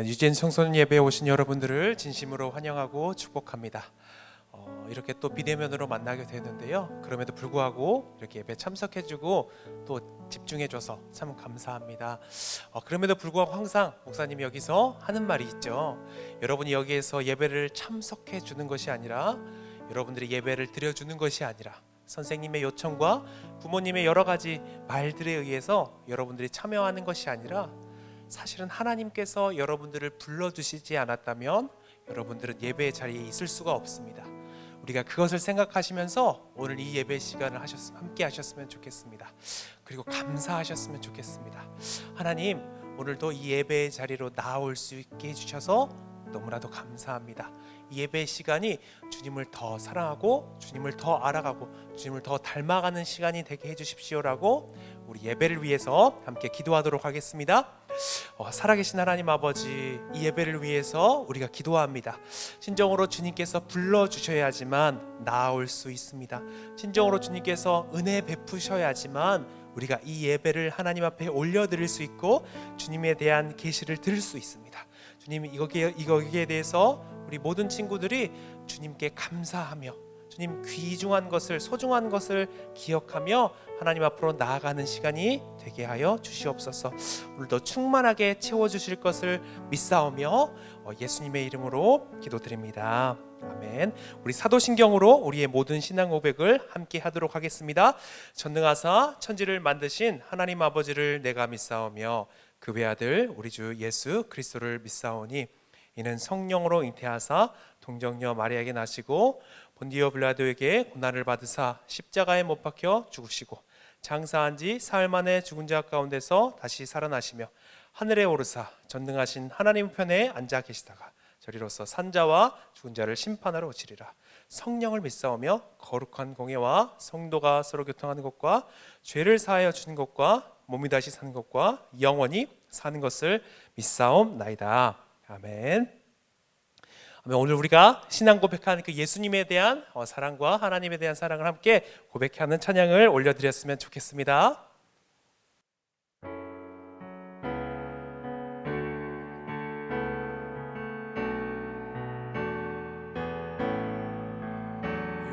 유진 청소년 예배에 오신 여러분들을 진심으로 환영하고 축복합니다. 이렇게 또 비대면으로 만나게 되는데요. 그럼에도 불구하고 이렇게 예배 참석해주고 또 집중해줘서 참 감사합니다. 그럼에도 불구하고 항상 목사님이 여기서 하는 말이 있죠. 여러분이 여기에서 예배를 참석해주는 것이 아니라, 여러분들이 예배를 드려주는 것이 아니라, 선생님의 요청과 부모님의 여러 가지 말들에 의해서 여러분들이 참여하는 것이 아니라, 사실은 하나님께서 여러분들을 불러주시지 않았다면 여러분들은 예배의 자리에 있을 수가 없습니다. 우리가 그것을 생각하시면서 오늘 이 예배 시간을 함께 하셨으면 좋겠습니다. 그리고 감사하셨으면 좋겠습니다. 하나님, 오늘도 이 예배의 자리로 나올 수 있게 해주셔서 너무나도 감사합니다. 이 예배 시간이 주님을 더 사랑하고 주님을 더 알아가고 주님을 더 닮아가는 시간이 되게 해주십시오라고 우리 예배를 위해서 함께 기도하도록 하겠습니다. 살아계신 하나님 아버지, 이 예배를 위해서 우리가 기도합니다. 진정으로 주님께서 불러주셔야지만 나아올 수 있습니다. 진정으로 주님께서 은혜 베푸셔야지만 우리가 이 예배를 하나님 앞에 올려드릴 수 있고 주님에 대한 계시를 들을 수 있습니다. 주님, 이거기에 대해서 우리 모든 친구들이 주님께 감사하며 주님 귀중한 것을, 소중한 것을 기억하며 하나님 앞으로 나아가는 시간이 되게 하여 주시옵소서. 오늘도 충만하게 채워주실 것을 믿사오며 예수님의 이름으로 기도드립니다. 아멘. 우리 사도신경으로 우리의 모든 신앙 고백을 함께 하도록 하겠습니다. 전능하사 천지를 만드신 하나님 아버지를 내가 믿사오며 그 외아들 우리 주 예수 그리스도를 믿사오니 이는 성령으로 잉태하사 동정녀 마리아에게 나시고 본디오 빌라도에게 고난을 받으사 십자가에 못 박혀 죽으시고 장사한 지 사흘 만에 죽은 자 가운데서 다시 살아나시며 하늘에 오르사 전능하신 하나님 편에 앉아 계시다가 저리로서 산자와 죽은 자를 심판하러 오시리라. 성령을 믿사오며 거룩한 공예와 성도가 서로 교통하는 것과 죄를 사하여 주는 것과 몸이 다시 사는 것과 영원히 사는 것을 믿사옵나이다. 아멘. 오늘 우리가 신앙 고백하는 그 예수님에 대한 사랑과 하나님에 대한 사랑을 함께 고백하는 찬양을 올려드렸으면 좋겠습니다.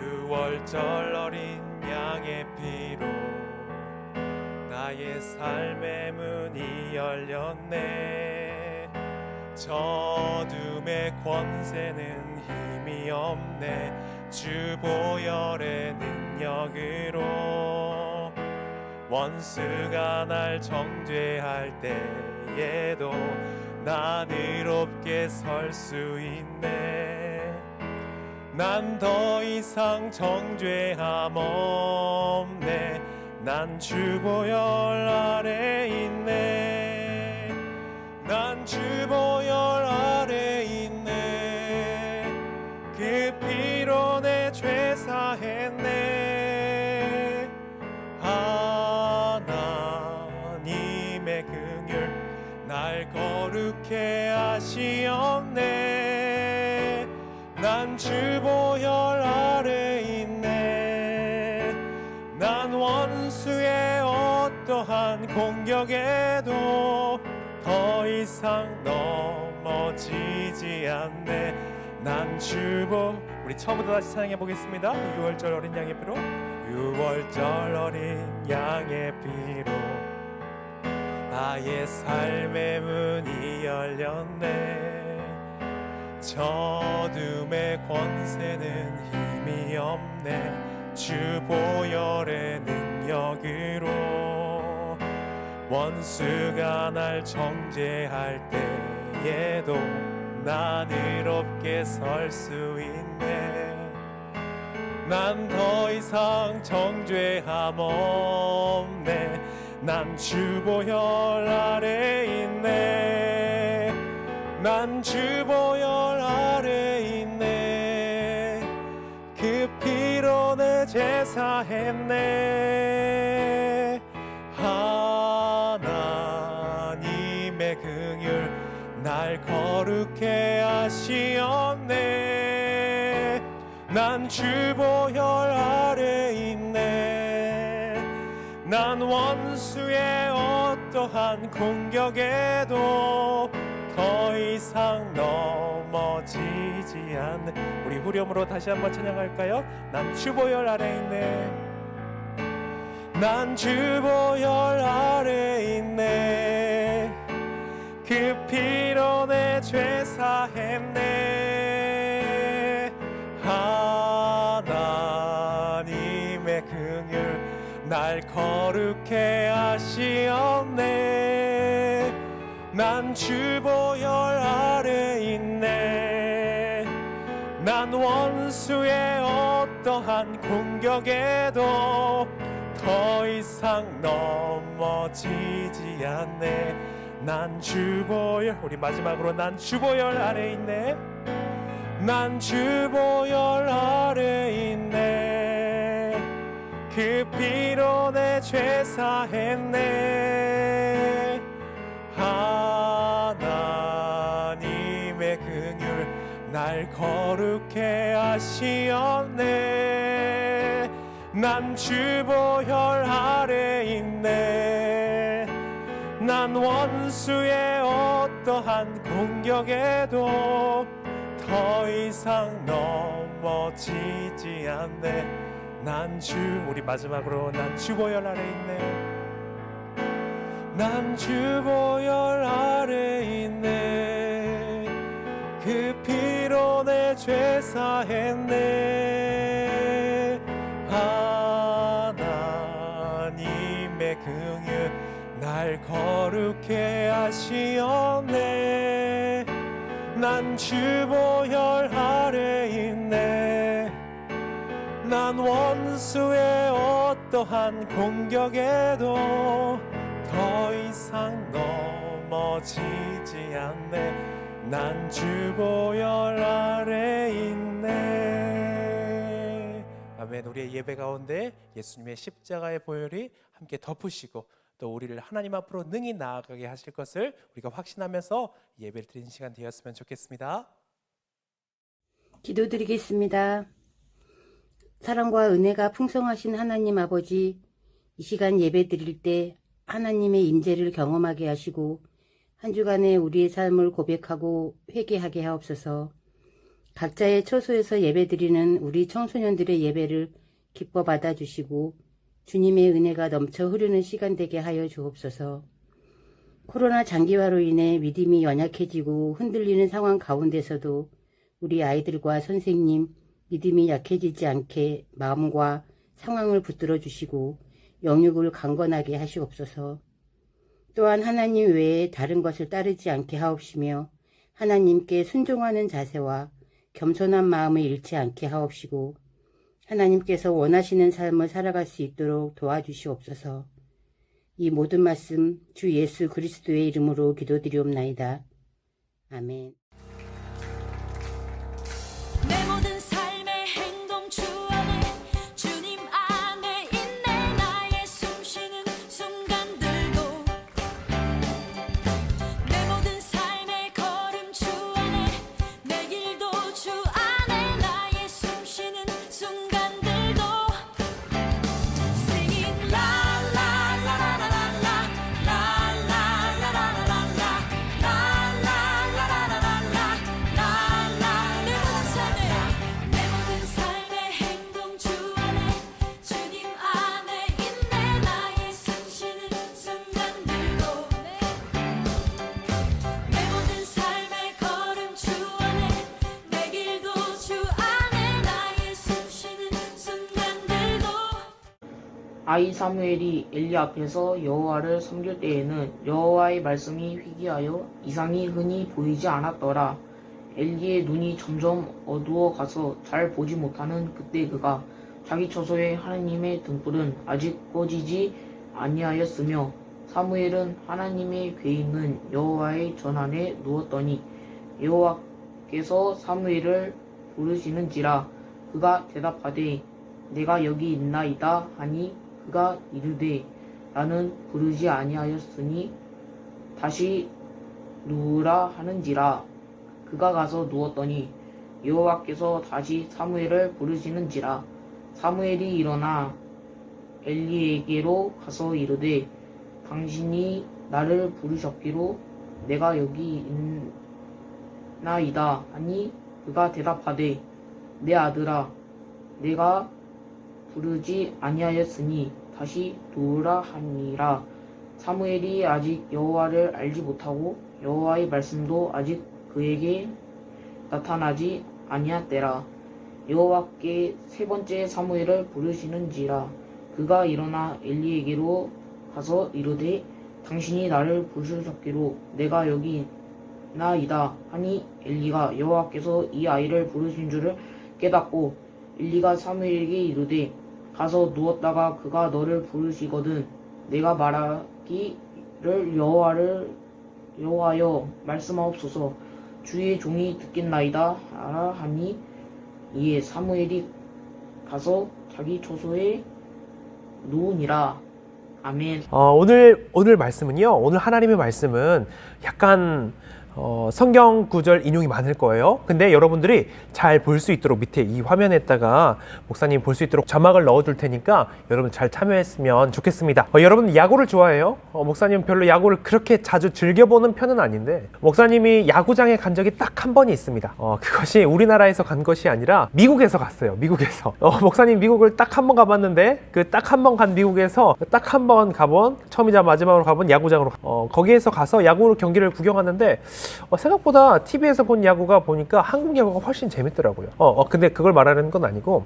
유월절 어린 양의 피로 나의 삶의 문이 열렸네. 저둠의 권세는 힘이 없네. 주 보혈의 능력으로 원수가 날 정죄할 때에도 난 의롭게 설 수 있네. 난 더 이상 정죄함 없네. 난 주 보혈 아래 있네. 난 주 보혈 아래 있네. 그 피로 내 죄 사했네. 하나님의 긍휼 날 거룩해 하시었네. 난 주 보혈 아래 있네. 난 원수의 어떠한 공격에도 더 이상 넘어지지 않네. 난 주보 우리 처음부터 다시 찬양해 보겠습니다. 유월절 어린 양의 피로, 유월절 어린 양의 피로 나의 삶의 문이 열렸네. 저둠의 권세는 힘이 없네. 주 보혈의 능력으로 원수가 날 정죄할 때에도 난 의롭게 설 수 있네. 난 더 이상 정죄함 없네. 난 주 보혈 아래 있네. 난 주 보혈 아래 있네. 그 피로 내 죄 사했네. 하나님의 긍휼 날 거룩해 하시었네. 난 주 보혈 아래 있네. 난 원수의 어떠한 공격에도 더 이상 넘어지지 않네. 우리 후렴으로 다시 한번 찬양할까요? 난 주보혈 아래 있네. 난 주보혈 아래 있네. 그 피로 내 죄 사했네. 하나님의 긍휼 날 거룩해 하시었네. 난 주보혈 아래 있네. 난 원수의 어떠한 공격에도 더 이상 넘어지지 않네. 난 주보혈, 우리 마지막으로 난 주보혈 아래 있네. 난 주보혈 아래 있네. 그 피로 내 죄 사했네. 하나님의 긍휼 날 거룩해 하시었네. 난 주보혈 아래 있네. 난 원수의 어떠한 공격에도 더 이상 넘어지지 않네. 우리 마지막으로 난 주보혈 아래 있네. 난 주보혈 아래 있네. 그 피로 내 죄 사했네. 하나님의 긍휼 날 거룩해 하시었네. 난 주보혈 아래 있네. 난 원수의 어떠한 공격에도 더 이상 넘어지지 않네. 난 주보혈 아래 있네. 아멘. 우리의 예배 가운데 예수님의 십자가의 보혈이 함께 덮으시고 또 우리를 하나님 앞으로 능히 나아가게 하실 것을 우리가 확신하면서 예배를 드리는 시간 되었으면 좋겠습니다. 기도드리겠습니다. 사랑과 은혜가 풍성하신 하나님 아버지, 이 시간 예배 드릴 때 하나님의 임재를 경험하게 하시고 한 주간의 우리의 삶을 고백하고 회개하게 하옵소서. 각자의 처소에서 예배 드리는 우리 청소년들의 예배를 기뻐 받아주시고 주님의 은혜가 넘쳐 흐르는 시간 되게 하여 주옵소서. 코로나 장기화로 인해 믿음이 연약해지고 흔들리는 상황 가운데서도 우리 아이들과 선생님 믿음이 약해지지 않게 마음과 상황을 붙들어 주시고 영육을 강건하게 하시옵소서. 또한 하나님 외에 다른 것을 따르지 않게 하옵시며 하나님께 순종하는 자세와 겸손한 마음을 잃지 않게 하옵시고 하나님께서 원하시는 삶을 살아갈 수 있도록 도와주시옵소서. 이 모든 말씀 주 예수 그리스도의 이름으로 기도드리옵나이다. 아멘. 내 모든 삶의 행동 주 안에 주님 안에 있네. 나의 숨쉬는 순간들도 내 모든 삶의 걸음 주 안에 내 길도 주 안에 나의 숨쉬는 순간들도 Singing la la la la la la la la la la la la la la 내 모든 삶의 행동 주 안에 주님 안에 있네. 나의 숨쉬는 순간들도 내 모든 삶의 걸음 주 안에 내 길도 주 안에 나의 숨쉬는 순간들도 아이 사무엘이 엘리 앞에서 여호와를 섬길 때에는 여호와의 말씀이 희귀하여 이상이 흔히 보이지 않았더라. 엘리의 눈이 점점 어두워 가서 잘 보지 못하는 그때 그가 자기 처소에 하나님의 등불은 아직 꺼지지 아니하였으며 사무엘은 하나님의 궤 있는 여호와의 전 안에 누웠더니 여호와께서 사무엘을 부르시는지라. 그가 대답하되 내가 여기 있나이다 하니 그가 이르되 나는 부르지 아니하였으니 다시 누우라 하는지라. 그가 가서 누웠더니 여호와께서 다시 사무엘을 부르시는지라. 사무엘이 일어나 엘리에게로 가서 이르되 당신이 나를 부르셨기로 내가 여기 있나이다 하니 그가 대답하되 내 아들아 내가 부르지 아니하였으니 다시 도우라 하니라. 사무엘이 아직 여호와를 알지 못하고 여호와의 말씀도 아직 그에게 나타나지 아니하더라. 여호와께 세 번째 사무엘을 부르시는지라. 그가 일어나 엘리에게로 가서 이르되 당신이 나를 부르셨기로 내가 여기 나이다 하니 엘리가 여호와께서 이 아이를 부르신 줄을 깨닫고 엘리가 사무엘에게 이르되 가서 누웠다가 그가 너를 부르시거든 내가 말하기를 여호와여 말씀하옵소서. 주의 종이 듣겠나이다 하니 이에 사무엘이 가서 자기 처소에 누우니라. 아멘. 오늘 말씀은요. 오늘 하나님의 말씀은 약간 성경 구절 인용이 많을 거예요. 근데 여러분들이 잘 볼 수 있도록 밑에 이 화면에다가 목사님 볼 수 있도록 자막을 넣어둘 테니까 여러분 잘 참여했으면 좋겠습니다. 여러분 야구를 좋아해요? 목사님 별로 야구를 그렇게 자주 즐겨보는 편은 아닌데 목사님이 야구장에 간 적이 딱 한 번이 있습니다. 그것이 우리나라에서 간 것이 아니라 미국에서 갔어요. 미국에서. 목사님 미국을 딱 한 번 가봤는데 그 딱 한 번 간 미국에서 딱 한 번 가본 처음이자 마지막으로 가본 야구장으로 거기에서 가서 야구 경기를 구경하는데 생각보다 TV에서 본 야구가 보니까 한국 야구가 훨씬 재밌더라고요. 근데 그걸 말하는 건 아니고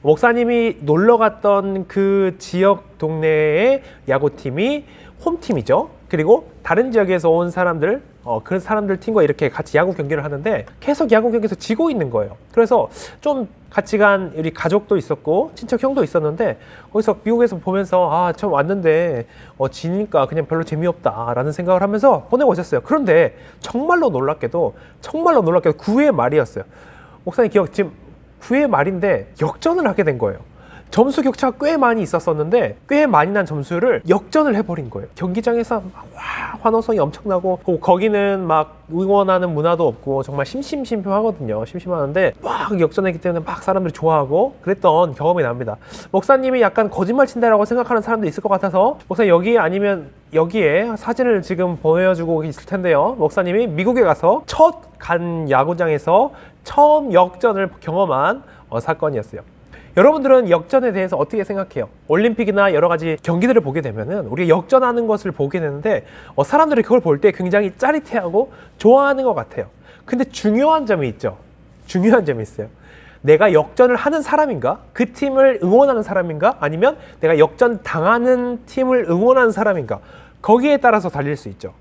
목사님이 놀러 갔던 그 지역 동네의 야구팀이 홈팀이죠. 그리고 다른 지역에서 온 사람들 그 사람들 팀과 이렇게 같이 야구 경기를 하는데 계속 야구 경기에서 지고 있는 거예요. 그래서 좀 같이 간 우리 가족도 있었고 친척 형도 있었는데 거기서 미국에서 보면서 저 왔는데 지니까 그냥 별로 재미없다 라는 생각을 하면서 보내고 있었어요. 그런데 정말로 놀랍게도 9회 말이었어요. 목사님 지금 9회 말인데 역전을 하게 된 거예요. 점수 격차가 꽤 많이 있었었는데 꽤 많이 난 점수를 역전을 해버린 거예요. 경기장에서 환호성이 엄청나고 거기는 막 응원하는 문화도 없고 정말 심심하거든요. 심심하는데 막 역전했기 때문에 막 사람들이 좋아하고 그랬던 경험이 납니다. 목사님이 약간 거짓말 친다라고 생각하는 사람도 있을 것 같아서 목사님 여기 아니면 여기에 사진을 지금 보여주고 있을 텐데요. 목사님이 미국에 가서 첫 간 야구장에서 처음 역전을 경험한 사건이었어요. 여러분들은 역전에 대해서 어떻게 생각해요? 올림픽이나 여러 가지 경기들을 보게 되면은 우리가 역전하는 것을 보게 되는데 사람들이 그걸 볼 때 굉장히 짜릿해하고 좋아하는 것 같아요. 근데 중요한 점이 있죠. 중요한 점이 있어요. 내가 역전을 하는 사람인가? 그 팀을 응원하는 사람인가? 아니면 내가 역전 당하는 팀을 응원하는 사람인가? 거기에 따라서 달릴 수 있죠.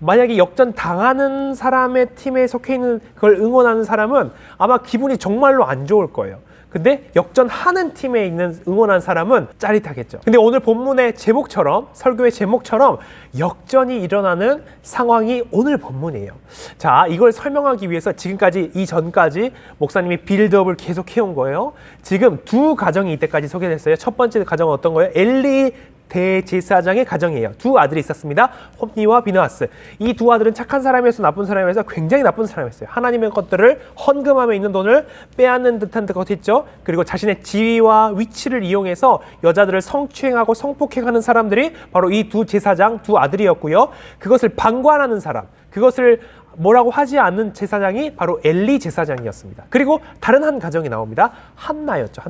만약에 역전 당하는 사람의 팀에 속해 있는 그걸 응원하는 사람은 아마 기분이 정말로 안 좋을 거예요. 근데 역전하는 팀에 있는 응원한 사람은 짜릿하겠죠. 근데 오늘 본문의 제목처럼 설교의 제목처럼 역전이 일어나는 상황이 오늘 본문이에요. 자, 이걸 설명하기 위해서 지금까지 이전까지 목사님이 빌드업을 계속 해온 거예요. 지금 두 가정이 이때까지 소개됐어요. 첫 번째 가정은 어떤 거예요? 엘리 대제사장의 가정이에요. 두 아들이 있었습니다. 홉니와 비느하스. 이 두 아들은 착한 사람이어서 나쁜 사람이어서 굉장히 나쁜 사람이었어요. 하나님의 것들을 헌금함에 있는 돈을 빼앗는 듯한 것이죠. 그리고 자신의 지위와 위치를 이용해서 여자들을 성추행하고 성폭행하는 사람들이 바로 이 두 제사장, 두 아들이었고요. 그것을 방관하는 사람, 그것을 뭐라고 하지 않는 제사장이 바로 엘리 제사장이었습니다. 그리고 다른 한 가정이 나옵니다. 한나였죠.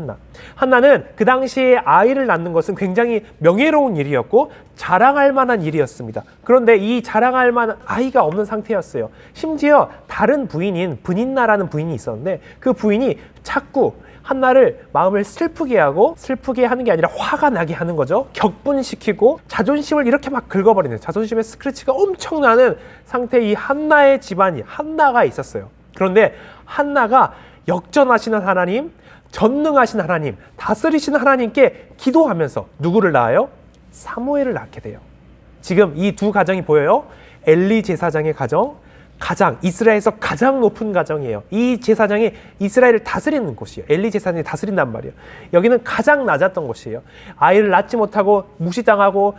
한나는 그 당시에 아이를 낳는 것은 굉장히 명예로운 일이었고 자랑할 만한 일이었습니다. 그런데 이 자랑할 만한 아이가 없는 상태였어요. 심지어 다른 부인인 브닌나라는 부인이 있었는데 그 부인이 자꾸 한나를 마음을 슬프게 하는 게 아니라 화가 나게 하는 거죠. 격분시키고 자존심을 이렇게 막 긁어버리는, 자존심의 스크래치가 엄청나는 상태의 이 한나의 집안이 한나가 있었어요. 그런데 한나가 역전하시는 하나님, 전능하신 하나님, 다스리시는 하나님께 기도하면서 누구를 낳아요? 사무엘을 낳게 돼요. 지금 이 두 가정이 보여요. 엘리 제사장의 가정, 이스라엘에서 가장 높은 가정이에요. 이 제사장이 이스라엘을 다스리는 곳이에요. 엘리 제사장이 다스린단 말이에요. 여기는 가장 낮았던 곳이에요. 아이를 낳지 못하고 무시당하고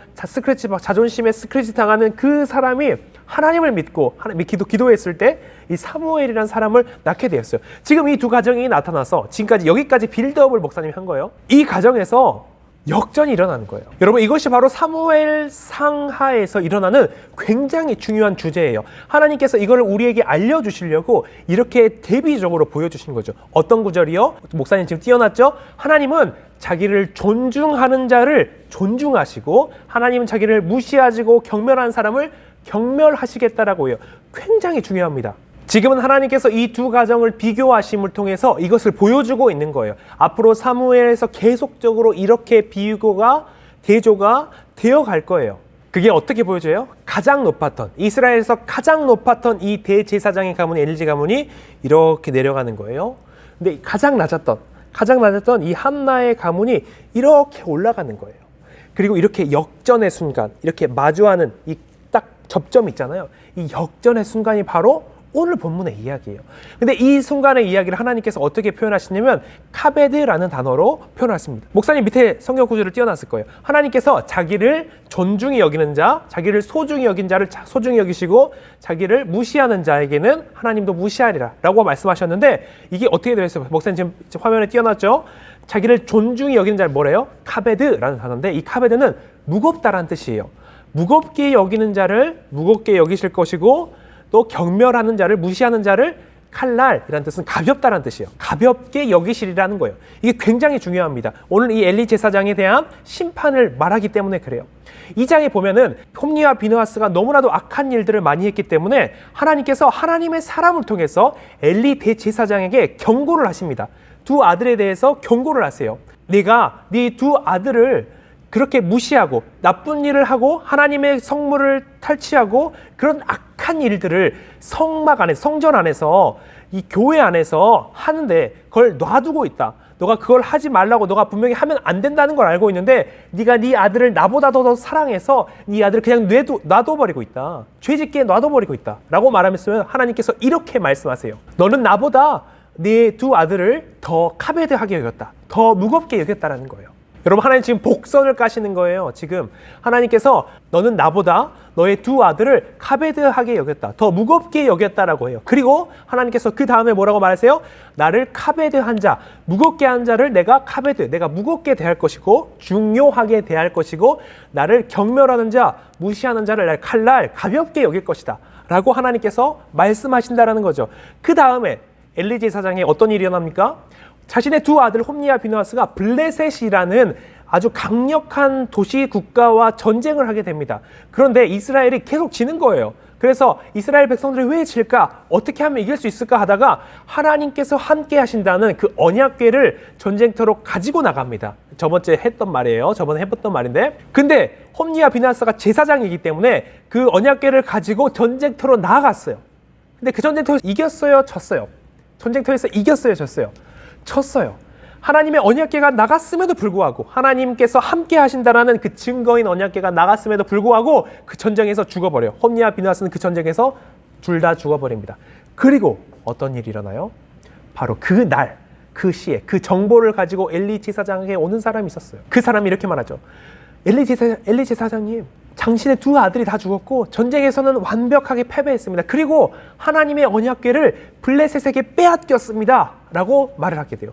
자존심에 스크래치 당하는 그 사람이 하나님을 믿고 기도했을 때 이 사무엘이라는 사람을 낳게 되었어요. 지금 이 두 가정이 나타나서 지금까지 여기까지 빌드업을 목사님이 한 거예요. 이 가정에서 역전이 일어나는 거예요. 여러분, 이것이 바로 사무엘 상하에서 일어나는 굉장히 중요한 주제예요. 하나님께서 이걸 우리에게 알려주시려고 이렇게 대비적으로 보여주신 거죠. 어떤 구절이요? 목사님 지금 띄워놨죠? 하나님은 자기를 존중하는 자를 존중하시고 하나님은 자기를 무시하시고 경멸하는 사람을 경멸하시겠다라고 해요. 굉장히 중요합니다. 지금은 하나님께서 이 두 가정을 비교하심을 통해서 이것을 보여주고 있는 거예요. 앞으로 사무엘에서 계속적으로 이렇게 비교가 대조가 되어 갈 거예요. 그게 어떻게 보여져요? 가장 높았던, 이스라엘에서 가장 높았던 이 대제사장의 가문 엘리 가문이 이렇게 내려가는 거예요. 근데 가장 낮았던 이 한나의 가문이 이렇게 올라가는 거예요. 그리고 이렇게 역전의 순간, 이렇게 마주하는 이 딱 접점 있잖아요. 이 역전의 순간이 바로 오늘 본문의 이야기예요. 근데 이 순간의 이야기를 하나님께서 어떻게 표현하시냐면 카베드라는 단어로 표현하십니다. 목사님 밑에 성경 구절을 띄워놨을 거예요. 하나님께서 자기를 존중히 여기는 자, 자기를 소중히 여긴 자를 소중히 여기시고 자기를 무시하는 자에게는 하나님도 무시하리라 라고 말씀하셨는데 이게 어떻게 되어 있어요? 목사님 지금 화면에 띄워놨죠? 자기를 존중히 여기는 자를 뭐래요? 카베드라는 단어인데 이 카베드는 무겁다라는 뜻이에요. 무겁게 여기는 자를 무겁게 여기실 것이고 또 경멸하는 자를 무시하는 자를 칼날이라는 뜻은 가볍다라는 뜻이에요. 가볍게 여기시리라는 거예요. 이게 굉장히 중요합니다. 오늘 이 엘리 제사장에 대한 심판을 말하기 때문에 그래요. 이 장에 보면은 홈니와 비느하스가 너무나도 악한 일들을 많이 했기 때문에 하나님께서 하나님의 사람을 통해서 엘리 대제사장에게 경고를 하십니다. 두 아들에 대해서 경고를 하세요. 네가 네 두 아들을 그렇게 무시하고 나쁜 일을 하고 하나님의 성물을 탈취하고 그런 악한 일들을 성막 안에 성전 안에서 이 교회 안에서 하는데 그걸 놔두고 있다. 너가 그걸 하지 말라고 너가 분명히 하면 안 된다는 걸 알고 있는데 네가 네 아들을 나보다 더 사랑해서 네 아들을 그냥 놔둬버리고 있다. 죄짓게 놔둬버리고 있다 라고 말하면서 하나님께서 이렇게 말씀하세요. 너는 나보다 네 두 아들을 더 카베드하게 여겼다. 더 무겁게 여겼다라는 거예요. 여러분, 하나님 지금 복선을 까시는 거예요. 지금 하나님께서 너는 나보다 너의 두 아들을 카베드하게 여겼다. 더 무겁게 여겼다라고 해요. 그리고 하나님께서 그 다음에 뭐라고 말하세요? 나를 카베드한 자, 무겁게 한 자를 내가 내가 무겁게 대할 것이고 중요하게 대할 것이고 나를 경멸하는 자, 무시하는 자를 날 칼날 가볍게 여길 것이다. 라고 하나님께서 말씀하신다라는 거죠. 그 다음에 엘리 제사장에 어떤 일이 일어납니까? 자신의 두 아들 홈니와 비느하스가 블레셋이라는 아주 강력한 도시 국가와 전쟁을 하게 됩니다. 그런데 이스라엘이 계속 지는 거예요. 그래서 이스라엘 백성들이 왜 질까? 어떻게 하면 이길 수 있을까 하다가 하나님께서 함께 하신다는 그 언약궤를 전쟁터로 가지고 나갑니다. 저번에 했던 말이에요. 저번에 해봤던 말인데. 근데 홈니와 비느하스가 제사장이기 때문에 그 언약궤를 가지고 전쟁터로 나아갔어요. 근데 그 전쟁터에서 이겼어요? 졌어요? 전쟁터에서 이겼어요? 졌어요? 쳤어요. 하나님의 언약궤가 나갔음에도 불구하고 하나님께서 함께 하신다라는 그 증거인 언약궤가 나갔음에도 불구하고 그 전쟁에서 죽어버려요. 홈니와 비느하스는 그 전쟁에서 둘 다 죽어버립니다. 그리고 어떤 일이 일어나요? 바로 그 날, 그 시에 그 정보를 가지고 엘리 제사장에게 오는 사람이 있었어요. 그 사람이 이렇게 말하죠. 엘리 제사장님, 당신의 두 아들이 다 죽었고 전쟁에서는 완벽하게 패배했습니다. 그리고 하나님의 언약궤를 블레셋에게 빼앗겼습니다. 라고 말을 하게 돼요.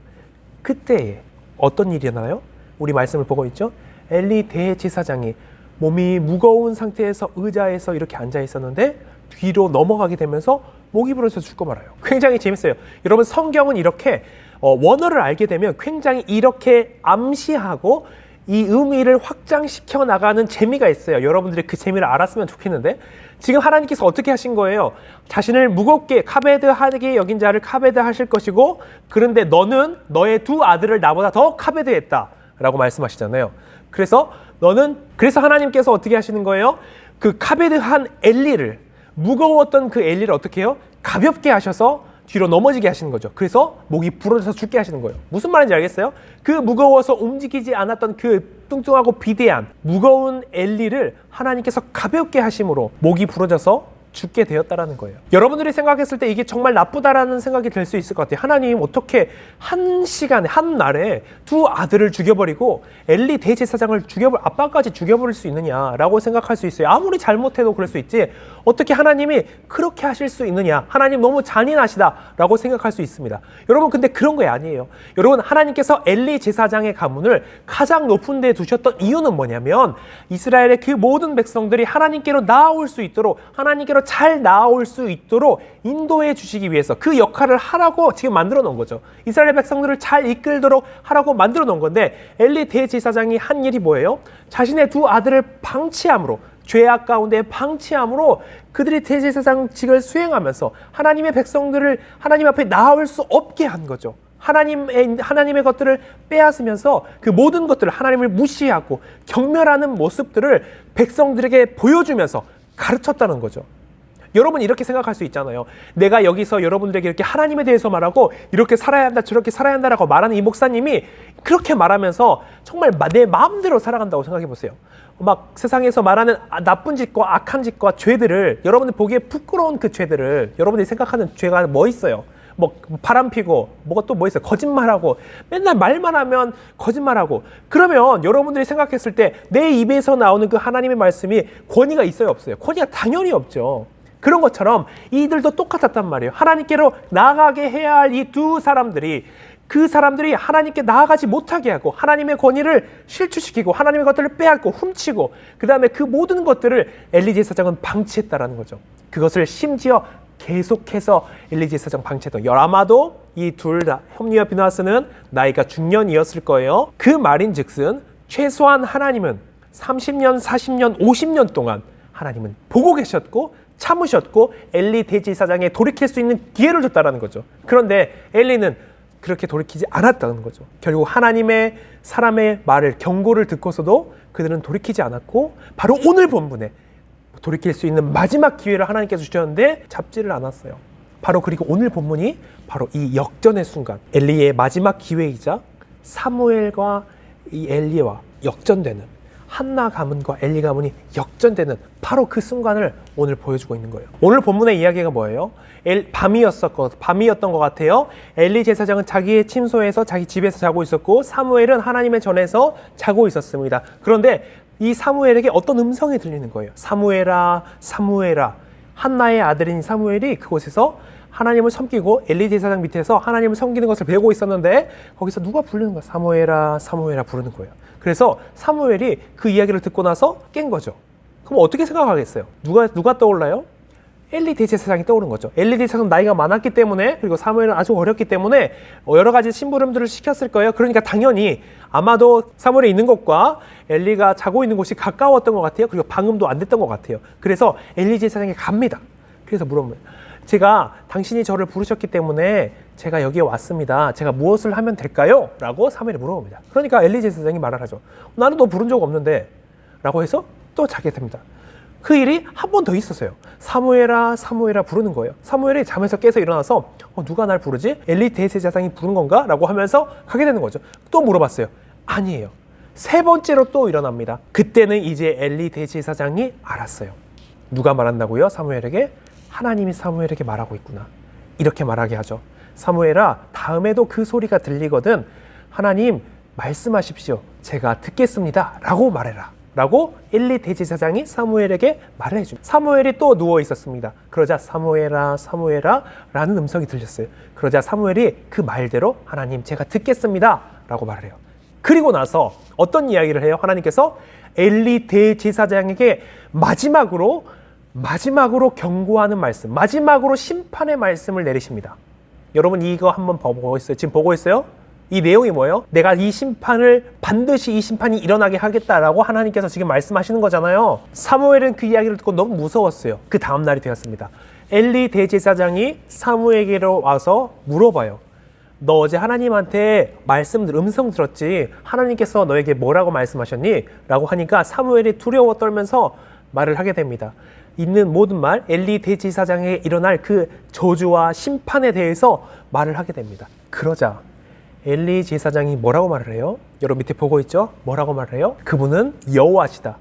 그때에 어떤 일이 일어나요? 우리 말씀을 보고 있죠? 엘리 대제사장이 몸이 무거운 상태에서 의자에서 이렇게 앉아 있었는데 뒤로 넘어가게 되면서 목이 부러져서 죽고 말아요. 굉장히 재밌어요. 여러분, 성경은 이렇게 원어를 알게 되면 굉장히 이렇게 암시하고 이 의미를 확장시켜 나가는 재미가 있어요. 여러분들이 그 재미를 알았으면 좋겠는데 지금 하나님께서 어떻게 하신 거예요? 자신을 무겁게 카베드하게 여긴 자를 카베드하실 것이고 그런데 너는 너의 두 아들을 나보다 더 카베드했다 라고 말씀하시잖아요. 그래서 하나님께서 어떻게 하시는 거예요? 그 카베드한 엘리를, 무거웠던 그 엘리를 어떻게 해요? 가볍게 하셔서 뒤로 넘어지게 하시는 거죠. 그래서 목이 부러져서 죽게 하시는 거예요. 무슨 말인지 알겠어요? 그 무거워서 움직이지 않았던 그 뚱뚱하고 비대한 무거운 엘리를 하나님께서 가볍게 하심으로 목이 부러져서 죽게 되었다라는 거예요. 여러분들이 생각했을 때 이게 정말 나쁘다라는 생각이 들 수 있을 것 같아요. 하나님 어떻게 한 시간에 한 날에 두 아들을 죽여버리고 엘리 대제사장을 아빠까지 죽여버릴 수 있느냐라고 생각할 수 있어요. 아무리 잘못해도 그럴 수 있지 어떻게 하나님이 그렇게 하실 수 있느냐, 하나님 너무 잔인하시다라고 생각할 수 있습니다. 여러분 근데 그런 거 아니에요. 여러분 하나님께서 엘리 제사장의 가문을 가장 높은 데에 두셨던 이유는 뭐냐면 이스라엘의 그 모든 백성들이 하나님께로 나아올 수 있도록, 하나님께로 잘 나아올 수 있도록 인도해 주시기 위해서 그 역할을 하라고 지금 만들어 놓은 거죠. 이스라엘 백성들을 잘 이끌도록 하라고 만들어 놓은 건데 엘리 대제사장이 한 일이 뭐예요? 자신의 두 아들을 방치함으로, 죄악 가운데 방치함으로 그들이 대제사장직을 수행하면서 하나님의 백성들을 하나님 앞에 나아올 수 없게 한 거죠. 하나님의 것들을 빼앗으면서 그 모든 것들을 하나님을 무시하고 경멸하는 모습들을 백성들에게 보여주면서 가르쳤다는 거죠. 여러분 이렇게 생각할 수 있잖아요. 내가 여기서 여러분들에게 이렇게 하나님에 대해서 말하고 이렇게 살아야 한다 저렇게 살아야 한다라고 말하는 이 목사님이 그렇게 말하면서 정말 내 마음대로 살아간다고 생각해 보세요. 막 세상에서 말하는 나쁜 짓과 악한 짓과 죄들을, 여러분들 보기에 부끄러운 그 죄들을, 여러분들이 생각하는 죄가 뭐 있어요? 뭐 바람 피고 뭐가 또 뭐 있어요? 거짓말하고, 맨날 말만 하면 거짓말하고. 그러면 여러분들이 생각했을 때 내 입에서 나오는 그 하나님의 말씀이 권위가 있어요 없어요? 권위가 당연히 없죠. 그런 것처럼 이들도 똑같았단 말이에요. 하나님께로 나아가게 해야 할 이 두 사람들이, 그 사람들이 하나님께 나아가지 못하게 하고 하나님의 권위를 실추시키고 하나님의 것들을 빼앗고 훔치고 그 다음에 그 모든 것들을 엘리 제사장은 방치했다라는 거죠. 그것을 심지어 계속해서 엘리 제사장 방치했던, 아마도 이 둘 다 홈리와 비나스는 나이가 중년이었을 거예요. 그 말인즉슨 최소한 하나님은 30년, 40년, 50년 동안 하나님은 보고 계셨고 참으셨고 엘리 대제사장에 돌이킬 수 있는 기회를 줬다라는 거죠. 그런데 엘리는 그렇게 돌이키지 않았다는 거죠. 결국 하나님의 사람의 말을, 경고를 듣고서도 그들은 돌이키지 않았고 바로 오늘 본문에 돌이킬 수 있는 마지막 기회를 하나님께서 주셨는데 잡지를 않았어요. 바로 그리고 오늘 본문이 바로 이 역전의 순간, 엘리의 마지막 기회이자 사무엘과 이 엘리와 역전되는, 한나 가문과 엘리 가문이 역전되는 바로 그 순간을 오늘 보여주고 있는 거예요. 오늘 본문의 이야기가 뭐예요? 밤이었던 것 같아요. 엘리 제사장은 자기의 침소에서 자기 집에서 자고 있었고 사무엘은 하나님의 전에서 자고 있었습니다. 그런데 이 사무엘에게 어떤 음성이 들리는 거예요. 사무엘아, 사무엘아. 한나의 아들인 사무엘이 그곳에서 하나님을 섬기고 엘리 제사장 밑에서 하나님을 섬기는 것을 배우고 있었는데 거기서 누가 부르는 거야? 사무엘아, 사무엘아 부르는 거예요. 그래서 사무엘이 그 이야기를 듣고 나서 깬 거죠. 그럼 어떻게 생각하겠어요? 누가 떠올라요? 엘리 대제사장이 떠오른 거죠. 엘리 대제사장은 나이가 많았기 때문에, 그리고 사무엘은 아주 어렸기 때문에 여러 가지 심부름들을 시켰을 거예요. 그러니까 당연히 아마도 사무엘이 있는 곳과 엘리가 자고 있는 곳이 가까웠던 것 같아요. 그리고 방음도 안 됐던 것 같아요. 그래서 엘리 제사장이 갑니다. 그래서 물어보면, 제가 당신이 저를 부르셨기 때문에 제가 여기에 왔습니다. 제가 무엇을 하면 될까요? 라고 사무엘이 물어봅니다. 그러니까 엘리 제사장이 말을 하죠. 나는 너 부른 적 없는데 라고 해서 또 자게 됩니다. 그 일이 한 번 더 있었어요. 사무엘아, 사무엘아 부르는 거예요. 사무엘이 잠에서 깨서 일어나서 누가 날 부르지? 엘리 대제사장이 부른 건가? 라고 하면서 가게 되는 거죠. 또 물어봤어요. 아니에요. 세 번째로 또 일어납니다. 그때는 이제 엘리 대제사장이 알았어요. 누가 말한다고요? 사무엘에게? 하나님이 사무엘에게 말하고 있구나. 이렇게 말하게 하죠. 사무엘아, 다음에도 그 소리가 들리거든 하나님 말씀하십시오. 제가 듣겠습니다. 라고 말해라. 라고 엘리 대제사장이 사무엘에게 말을 해줍니다. 사무엘이 또 누워 있었습니다. 그러자 사무엘아, 사무엘아 라는 음성이 들렸어요. 그러자 사무엘이 그 말대로 하나님 제가 듣겠습니다. 라고 말을 해요. 그리고 나서 어떤 이야기를 해요? 하나님께서 엘리 대제사장에게 마지막으로 경고하는 말씀, 마지막으로 심판의 말씀을 내리십니다. 여러분 이거 한번 보고 있어요? 지금 보고 있어요? 이 내용이 뭐예요? 내가 이 심판을, 반드시 이 심판이 일어나게 하겠다라고 하나님께서 지금 말씀하시는 거잖아요. 사무엘은 그 이야기를 듣고 너무 무서웠어요. 그 다음 날이 되었습니다. 엘리 대제사장이 사무엘에게로 와서 물어봐요. 너 어제 하나님한테 음성 들었지? 하나님께서 너에게 뭐라고 말씀하셨니? 라고 하니까 사무엘이 두려워 떨면서 말을 하게 됩니다. 있는 모든 말, 엘리 대제사장에게 일어날 그 저주와 심판에 대해서 말을 하게 됩니다. 그러자 엘리 제사장이 뭐라고 말을 해요? 여러분 밑에 보고 있죠? 뭐라고 말을 해요? 그분은 여호와시다.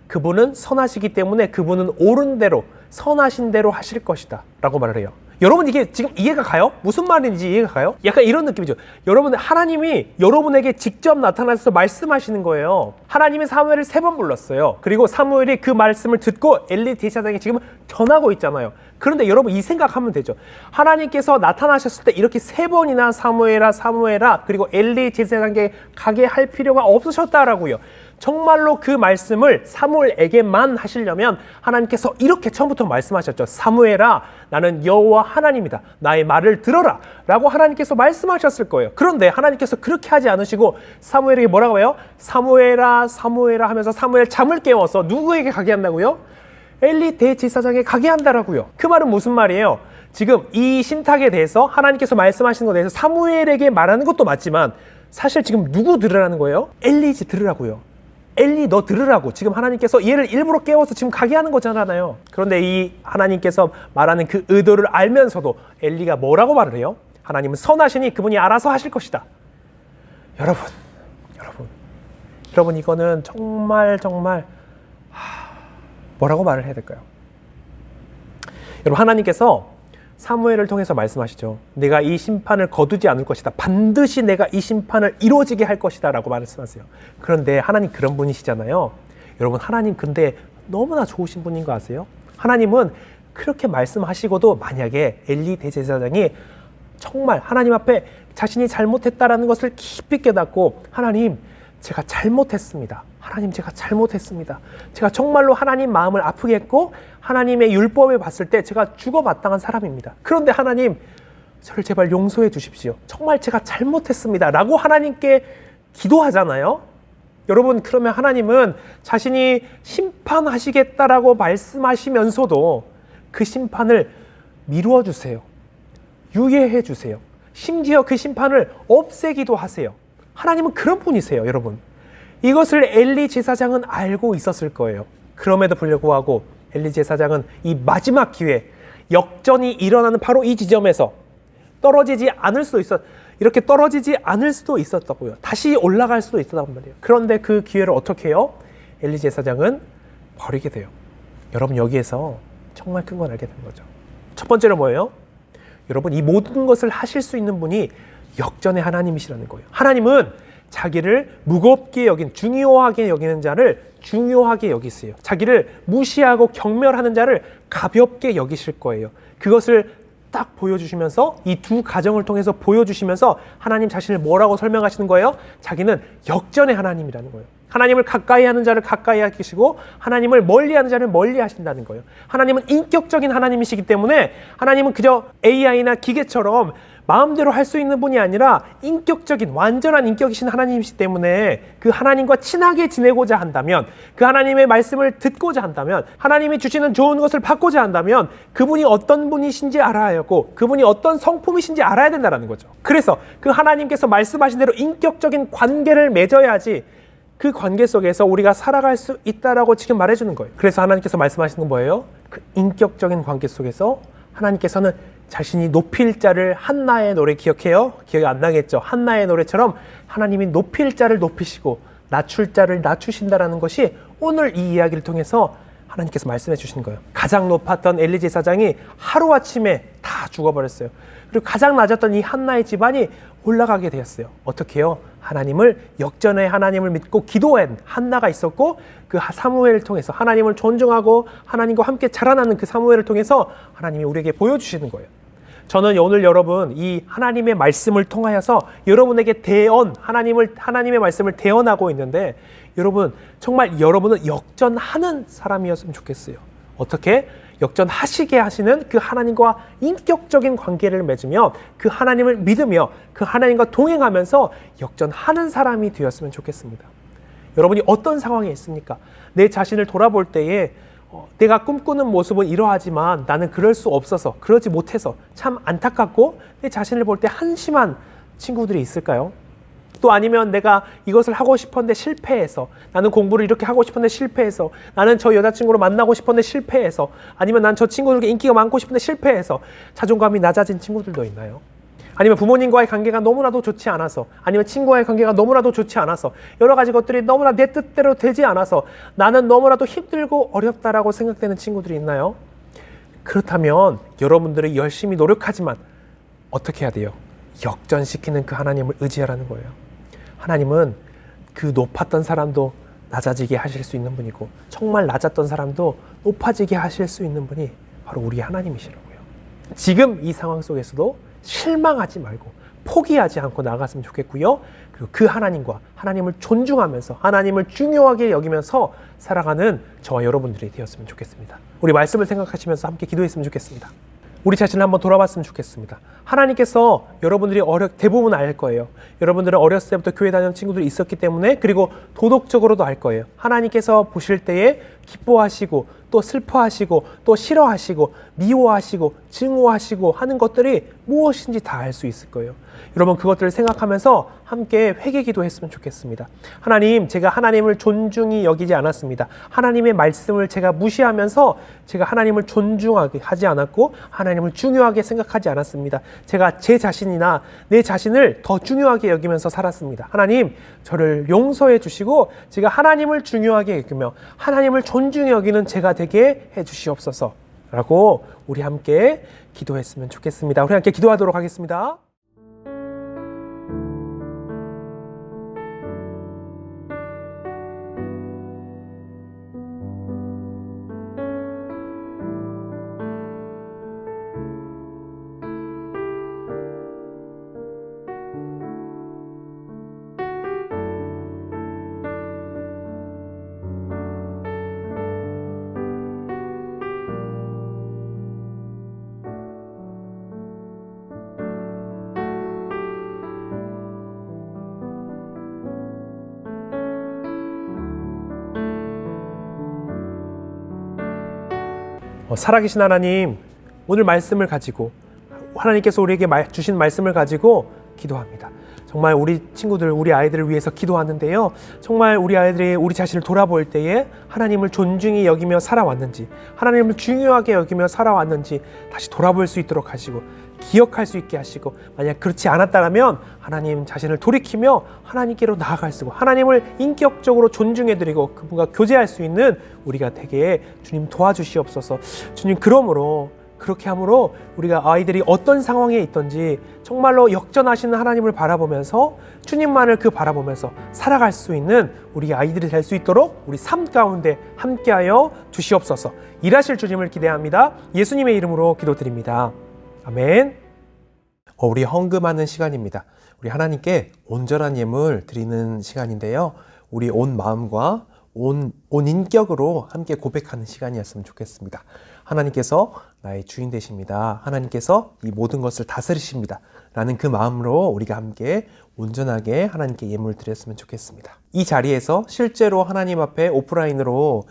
그분은 선하시기 때문에 그분은 옳은 대로 선하신 대로 하실 것이다 라고 말을 해요. 여러분 이게 지금 이해가 가요? 무슨 말인지 이해가 가요? 약간 이런 느낌이죠. 여러분 하나님이 여러분에게 직접 나타나서 말씀하시는 거예요. 하나님이 사무엘을 3번 불렀어요. 그리고 사무엘이 그 말씀을 듣고 엘리 제사장이 지금 전하고 있잖아요. 그런데 여러분 이 생각하면 되죠. 하나님께서 나타나셨을 때 이렇게 3번이나 사무엘아 그리고 엘리 제사장에게 가게 할 필요가 없으셨다라고요. 정말로 그 말씀을 사무엘에게만 하시려면 하나님께서 이렇게 처음부터 말씀하셨죠. 사무엘아, 나는 여호와 하나님이다. 나의 말을 들어라 라고 하나님께서 말씀하셨을 거예요. 그런데 하나님께서 그렇게 하지 않으시고 사무엘에게 뭐라고 해요? 사무엘아 사무엘아 하면서 사무엘 잠을 깨워서 누구에게 가게 한다고요? 엘리 대제사장에 가게 한다라고요. 그 말은 무슨 말이에요? 지금 이 신탁에 대해서 하나님께서 말씀하시는 것에 대해서 사무엘에게 말하는 것도 맞지만 사실 지금 누구 들으라는 거예요? 엘리지 들으라고요. 엘리 너 들으라고 지금 하나님께서 얘를 일부러 깨워서 지금 가게 하는 거잖아요. 그런데 이 하나님께서 말하는 그 의도를 알면서도 엘리가 뭐라고 말을 해요? 하나님은 선하시니 그분이 알아서 하실 것이다. 여러분 이거는 정말 뭐라고 말을 해야 될까요? 여러분 하나님께서 사무엘을 통해서 말씀하시죠. 내가 이 심판을 거두지 않을 것이다. 반드시 내가 이 심판을 이루어지게 할 것이다 라고 말씀하세요. 그런데 하나님 그런 분이시잖아요. 여러분 하나님 근데 너무나 좋으신 분인 거 아세요? 하나님은 그렇게 말씀하시고도 만약에 엘리 대제사장이 정말 하나님 앞에 자신이 잘못했다라는 것을 깊이 깨닫고 하나님 제가 잘못했습니다. 하나님 제가 잘못했습니다. 제가 정말로 하나님 마음을 아프게 했고 하나님의 율법을 봤을 때 제가 죽어마땅한 사람입니다. 그런데 하나님 저를 제발 용서해 주십시오. 정말 제가 잘못했습니다. 라고 하나님께 기도하잖아요. 여러분 그러면 하나님은 자신이 심판하시겠다라고 말씀하시면서도 그 심판을 미루어 주세요. 유예해 주세요. 심지어 그 심판을 없애기도 하세요. 하나님은 그런 분이세요, 여러분. 이것을 엘리 제사장은 알고 있었을 거예요. 그럼에도 불구하고 엘리 제사장은 이 마지막 기회, 역전이 일어나는 바로 이 지점에서 떨어지지 않을 수도 있었다고요. 다시 올라갈 수도 있었단 말이에요. 그런데 그 기회를 어떻게 해요? 엘리 제사장은 버리게 돼요. 여러분 여기에서 정말 큰 건 알게 된 거죠. 첫 번째로 뭐예요? 여러분 이 모든 것을 하실 수 있는 분이 역전의 하나님이시라는 거예요. 하나님은 자기를 무겁게 중요하게 여기는 자를 중요하게 여기세요. 자기를 무시하고 경멸하는 자를 가볍게 여기실 거예요. 그것을 딱 보여주시면서 이 두 가정을 통해서 보여주시면서 하나님 자신을 뭐라고 설명하시는 거예요? 자기는 역전의 하나님이라는 거예요. 하나님을 가까이 하는 자를 가까이 하시고 하나님을 멀리 하는 자를 멀리 하신다는 거예요. 하나님은 인격적인 하나님이시기 때문에 하나님은 그저 AI나 기계처럼 마음대로 할 수 있는 분이 아니라 인격적인 완전한 인격이신 하나님이시기 때문에 그 하나님과 친하게 지내고자 한다면 그 하나님의 말씀을 듣고자 한다면 하나님이 주시는 좋은 것을 받고자 한다면 그분이 어떤 분이신지 알아야 하고 그분이 어떤 성품이신지 알아야 된다는 거죠. 그래서 그 하나님께서 말씀하신 대로 인격적인 관계를 맺어야지 그 관계 속에서 우리가 살아갈 수 있다라고 지금 말해주는 거예요. 그래서 하나님께서 말씀하시는 건 뭐예요? 그 인격적인 관계 속에서 하나님께서는 자신이 높일 자를 한나의 노래 기억해요? 기억이 안 나겠죠? 한나의 노래처럼 하나님이 높일 자를 높이시고 낮출 자를 낮추신다라는 것이 오늘 이 이야기를 통해서 하나님께서 말씀해 주시는 거예요. 가장 높았던 엘리 제사장이 하루아침에 다 죽어버렸어요. 그리고 가장 낮았던 이 한나의 집안이 올라가게 되었어요. 어떻게 해요? 하나님을 역전의 하나님을 믿고 기도한 한나가 있었고 그 사무엘을 통해서 하나님을 존중하고 하나님과 함께 자라나는 그 사무엘을 통해서 하나님이 우리에게 보여주시는 거예요. 저는 오늘 여러분 이 하나님의 말씀을 통하여서 여러분에게 하나님의 말씀을 대언하고 있는데 여러분 정말 여러분은 역전하는 사람이었으면 좋겠어요. 어떻게? 역전하시게 하시는 그 하나님과 인격적인 관계를 맺으며 그 하나님을 믿으며 그 하나님과 동행하면서 역전하는 사람이 되었으면 좋겠습니다. 여러분이 어떤 상황에 있습니까? 내 자신을 돌아볼 때에 내가 꿈꾸는 모습은 이러하지만 나는 그럴 수 없어서 그러지 못해서 참 안타깝고 내 자신을 볼 때 한심한 친구들이 있을까요? 또 아니면 내가 이것을 하고 싶었는데 실패해서 나는 공부를 이렇게 하고 싶었는데 실패해서 나는 저 여자친구를 만나고 싶었는데 실패해서 아니면 난 저 친구들에게 인기가 많고 싶은데 실패해서 자존감이 낮아진 친구들도 있나요? 아니면 부모님과의 관계가 너무나도 좋지 않아서 아니면 친구와의 관계가 너무나도 좋지 않아서 여러 가지 것들이 너무나 내 뜻대로 되지 않아서 나는 너무나도 힘들고 어렵다라고 생각되는 친구들이 있나요? 그렇다면 여러분들이 열심히 노력하지만 어떻게 해야 돼요? 역전시키는 그 하나님을 의지하라는 거예요. 하나님은 그 높았던 사람도 낮아지게 하실 수 있는 분이고 정말 낮았던 사람도 높아지게 하실 수 있는 분이 바로 우리 하나님이시라고요. 지금 이 상황 속에서도 실망하지 말고 포기하지 않고 나아갔으면 좋겠고요. 그리고 그 하나님과 하나님을 존중하면서 하나님을 중요하게 여기면서 살아가는 저와 여러분들이 되었으면 좋겠습니다. 우리 말씀을 생각하시면서 함께 기도했으면 좋겠습니다. 우리 자신을 한번 돌아봤으면 좋겠습니다. 하나님께서 여러분들이 대부분 알 거예요. 여러분들은 어렸을 때부터 교회 다니는 친구들이 있었기 때문에, 그리고 도덕적으로도 알 거예요. 하나님께서 보실 때에 기뻐하시고 또 슬퍼하시고 또 싫어하시고 미워하시고 증오하시고 하는 것들이 무엇인지 다 알 수 있을 거예요. 여러분 그것들을 생각하면서 함께 회개기도 했으면 좋겠습니다. 하나님, 제가 하나님을 존중히 여기지 않았습니다. 하나님의 말씀을 제가 무시하면서 제가 하나님을 존중하게 하지 않았고 하나님을 중요하게 생각하지 않았습니다. 제가 제 자신이나 내 자신을 더 중요하게 여기면서 살았습니다. 하나님, 저를 용서해 주시고 제가 하나님을 중요하게 여기며 하나님을 존중히 여기는 제가 되게 해 주시옵소서 라고 우리 함께 기도했으면 좋겠습니다. 우리 함께 기도하도록 하겠습니다. 살아계신 하나님, 오늘 말씀을 가지고 하나님께서 우리에게 주신 말씀을 가지고 기도합니다. 정말 우리 친구들, 우리 아이들을 위해서 기도하는데요. 정말 우리 아이들이 우리 자신을 돌아볼 때에 하나님을 존중히 여기며 살아왔는지, 하나님을 중요하게 여기며 살아왔는지 다시 돌아볼 수 있도록 하시고 기억할 수 있게 하시고, 만약 그렇지 않았다면 하나님 자신을 돌이키며 하나님께로 나아갈 수 있고 하나님을 인격적으로 존중해드리고 그분과 교제할 수 있는 우리가 되게 주님 도와주시옵소서. 주님, 그렇게 함으로 우리가 아이들이 어떤 상황에 있든지 정말로 역전하시는 하나님을 바라보면서 주님만을 바라보면서 살아갈 수 있는 우리 아이들이 될 수 있도록 우리 삶 가운데 함께하여 주시옵소서. 일하실 주님을 기대합니다. 예수님의 이름으로 기도드립니다. 아멘. 우리 헌금하는 시간입니다. 우리 하나님께 온전한 예물 드리는 시간인데요. 우리 온 마음과 온 인격으로 함께 고백하는 시간이었으면 좋겠습니다. 하나님께서 나의 주인 되십니다. 하나님께서 이 모든 것을 다스리십니다. 라는 그 마음으로 우리가 함께 온전하게 하나님께 예물 드렸으면 좋겠습니다. 이 자리에서 실제로 하나님 앞에 오프라인으로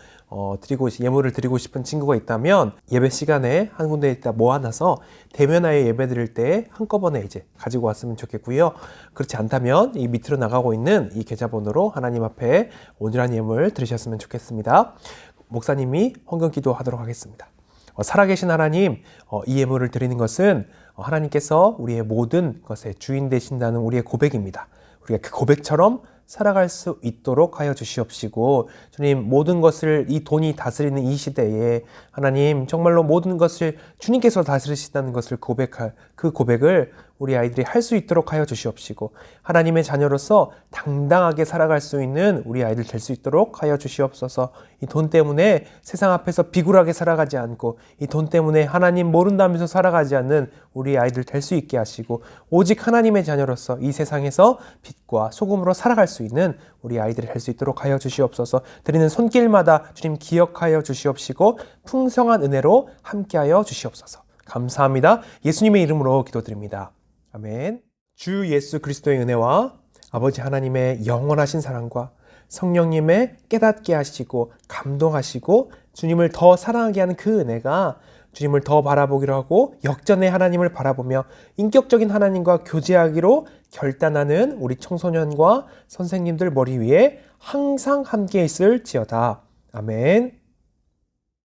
예물을 드리고 싶은 친구가 있다면 예배 시간에 한 군데 있다 모아놔서 대면하여 예배 드릴 때 한꺼번에 이제 가지고 왔으면 좋겠고요. 그렇지 않다면 이 밑으로 나가고 있는 이 계좌번호로 하나님 앞에 온전한 예물 드리셨으면 좋겠습니다. 목사님이 헌금 기도하도록 하겠습니다. 살아계신 하나님, 이 예물을 드리는 것은 하나님께서 우리의 모든 것의 주인 되신다는 우리의 고백입니다. 우리가 그 고백처럼 살아갈 수 있도록 하여 주시옵시고, 주님, 모든 것을 이 돈이 다스리는 이 시대에 하나님 정말로 모든 것을 주님께서 다스리신다는 것을 고백할 그 고백을 우리 아이들이 할 수 있도록 하여 주시옵시고, 하나님의 자녀로서 당당하게 살아갈 수 있는 우리 아이들 될 수 있도록 하여 주시옵소서. 이 돈 때문에 세상 앞에서 비굴하게 살아가지 않고, 이 돈 때문에 하나님 모른다면서 살아가지 않는 우리 아이들 될 수 있게 하시고, 오직 하나님의 자녀로서 이 세상에서 빛과 소금으로 살아갈 수 있는 우리 아이들이 될 수 있도록 하여 주시옵소서. 드리는 손길마다 주님 기억하여 주시옵시고 풍성한 은혜로 함께하여 주시옵소서. 감사합니다. 예수님의 이름으로 기도드립니다. 아멘. 주 예수 그리스도의 은혜와 아버지 하나님의 영원하신 사랑과 성령님의 깨닫게 하시고 감동하시고 주님을 더 사랑하게 하는 그 은혜가 주님을 더 바라보기로 하고 역전의 하나님을 바라보며 인격적인 하나님과 교제하기로 결단하는 우리 청소년과 선생님들 머리 위에 항상 함께 있을지어다. 아멘.